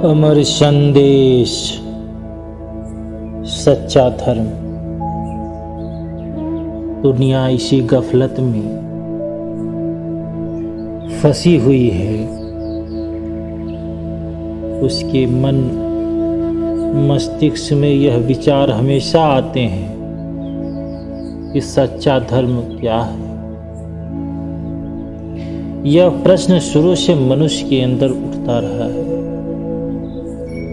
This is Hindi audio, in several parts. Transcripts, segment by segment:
अमर संदेश। सच्चा धर्म। दुनिया इसी गफलत में फंसी हुई है। उसके मन मस्तिष्क में यह विचार हमेशा आते हैं कि सच्चा धर्म क्या है। यह प्रश्न शुरू से मनुष्य के अंदर उठता रहा है।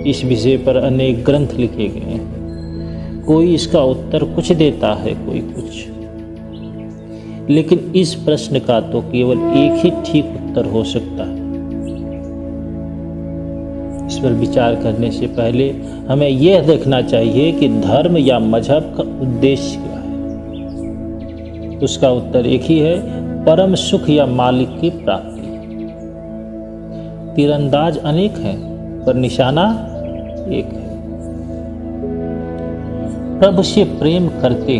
इस विषय पर अनेक ग्रंथ लिखे गए हैं। कोई इसका उत्तर कुछ देता है, कोई कुछ। लेकिन इस प्रश्न का तो केवल एक ही ठीक उत्तर हो सकता है। इस पर विचार करने से पहले हमें यह देखना चाहिए कि धर्म या मजहब का उद्देश्य क्या है। उसका उत्तर एक ही है, परम सुख या मालिक की प्राप्ति। तीरंदाज अनेक हैं पर निशाना एक है। प्रभु से प्रेम करते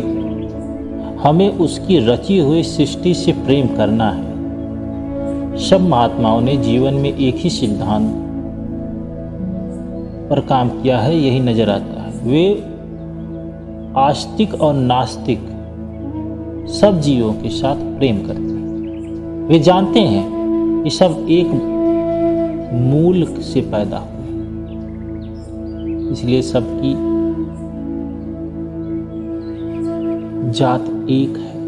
हमें उसकी रची हुई सृष्टि से प्रेम करना है। सब महात्माओं ने जीवन में एक ही सिद्धांत पर काम किया है, यही नजर आता है। वे आस्तिक और नास्तिक सब जीवों के साथ प्रेम करते हैं। वे जानते हैं कि सब एक मूल से पैदा हुए, इसलिए सबकी जात एक है,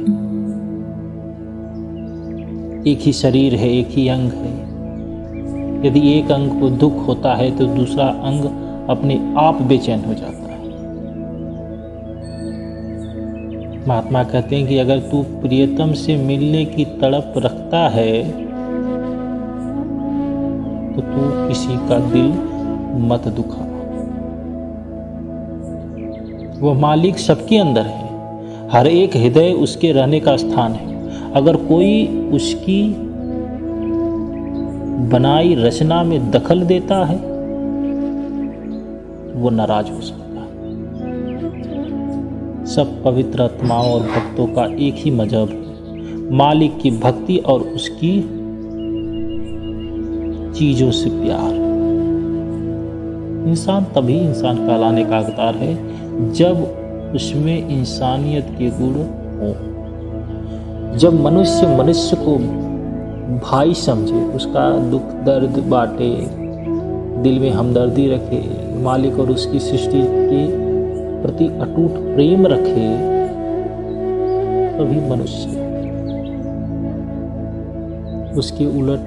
एक ही शरीर है, एक ही अंग है। यदि एक अंग को दुख होता है तो दूसरा अंग अपने आप बेचैन हो जाता है। महात्मा कहते हैं कि अगर तू प्रियतम से मिलने की तड़प रखता है तो तू किसी का दिल मत दुखा। वह मालिक सबके अंदर है। हर एक हृदय उसके रहने का स्थान है। अगर कोई उसकी बनाई रचना में दखल देता है वो नाराज हो सकता है। सब पवित्र आत्माओं और भक्तों का एक ही मजहब है, मालिक की भक्ति और उसकी चीजों से प्यार। इंसान तभी इंसान कहलाने का हकदार है जब उसमें इंसानियत के गुण हो। जब मनुष्य मनुष्य को भाई समझे, उसका दुख दर्द बांटे, दिल में हमदर्दी रखे, मालिक और उसकी सृष्टि के प्रति अटूट प्रेम रखे, तभी मनुष्य। उसके उलट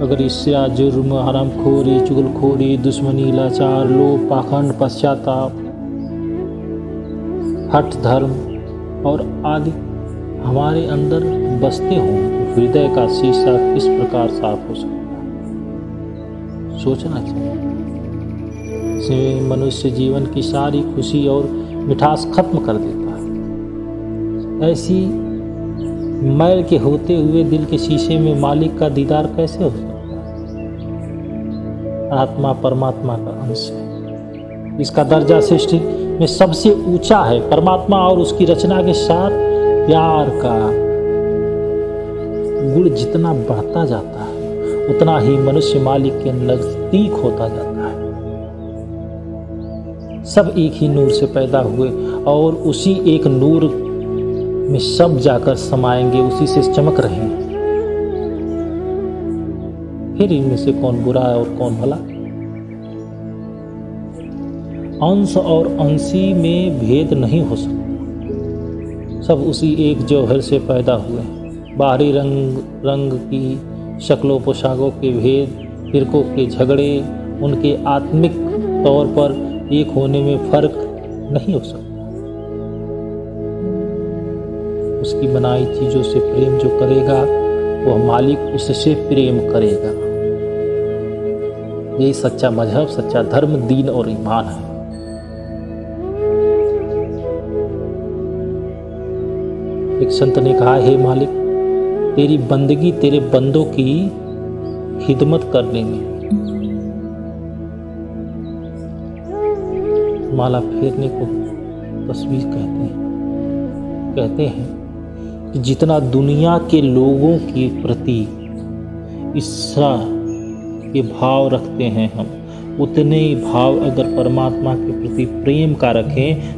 अगर इससे जुर्म, हरामखोरी, चुगलखोरी, दुश्मनी, लाचार, लोभ, पाखंड, पश्चाताप, हठ, धर्म और आदि हमारे अंदर बसते हों तो हृदय का शीशा किस प्रकार साफ हो सकता है, सोचना चाहिए। इसमें मनुष्य जीवन की सारी खुशी और मिठास खत्म कर देता है। ऐसी मैल के होते हुए दिल के शीशे में मालिक का दीदार कैसे हो सकता है? आत्मा परमात्मा का अंश है। इसका दर्जा सृष्टि में सबसे ऊंचा है। परमात्मा और उसकी रचना के साथ प्यार का गुण जितना बढ़ता जाता है उतना ही मनुष्य मालिक के नजदीक होता जाता है। सब एक ही नूर से पैदा हुए और उसी एक नूर में सब जाकर समाएंगे, उसी से चमक रहे हैं। फिर इनमें से कौन बुरा है और कौन भला? अंश और अंशी में भेद नहीं हो सकता। सब उसी एक जौहर से पैदा हुए हैं। बाहरी रंग की शक्लों पोशाकों के भेद, फिरकों के झगड़े, उनके आत्मिक तौर पर एक होने में फर्क नहीं हो सकता। उसकी बनाई चीजों से प्रेम जो करेगा वह मालिक उससे प्रेम करेगा। यही सच्चा मजहब, सच्चा धर्म, दीन और ईमान है। एक संत ने कहा, हे मालिक, तेरी बंदगी तेरे बंदों की खिदमत करने में। माला फेरने को तस्वीर कहते हैं कि जितना दुनिया के लोगों के प्रति ईर्ष्या के भाव रखते हैं हम, उतने ही भाव अगर परमात्मा के प्रति प्रेम का रखें